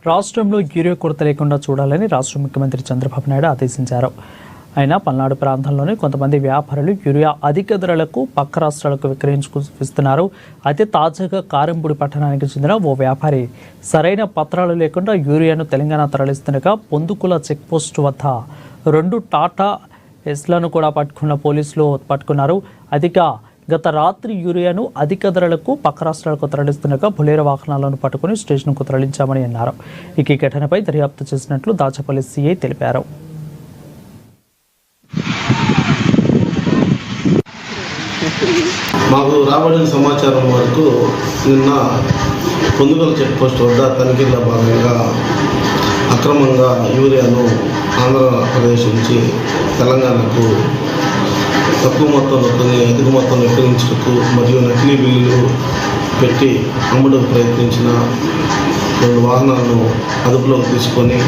రాష్ట్రంలో యూరియా కొరత లేకుండా చూడాలని రాష్ట్ర ముఖ్యమంత్రి చంద్రబాబు నాయుడు ఆదేశించారు. అయినా పల్నాడు ప్రాంతంలోని కొంతమంది వ్యాపారులు యూరియా అధిక ధరలకు పక్క రాష్ట్రాలకు విక్రయించుకున్నారు. అయితే తాజాగా కారంపూడి పట్టణానికి చెందిన ఓ వ్యాపారి సరైన పత్రాలు లేకుండా యూరియాను తెలంగాణ తరలిస్తుండగా పొందుకుల చెక్పోస్టు వద్ద 2 టాటా ఎస్లను కూడా పోలీసులు పట్టుకున్నారు. గత రాత్రి యూరియాను అధిక ధరలకు పక్క రాష్ట్రాలకు తరలిస్తుండగా బొలేరో వాహనాలను పట్టుకుని స్టేషన్కు తరలించామని అన్నారు. ఈ ఘటనపై దర్యాప్తు చేసినట్లు దాచపల్లి సిఐ తెలిపారు. మాకు రాబడిన సమాచారం వరకు నిన్న పొందుగల చెక్ పోస్ట్ వద్ద తనిఖీల భాగంగా అక్రమంగా యూరియాను ఆంధ్రప్రదేశ్ నుంచి తెలంగాణకు తక్కువ మొత్తంలో కొని అధిక మొత్తంలో విక్రయించుటకు మరియు నకిలీ బిల్లులు పెట్టి అమ్ముడుకు ప్రయత్నించిన 2 వాహనాలను అదుపులోకి తీసుకొని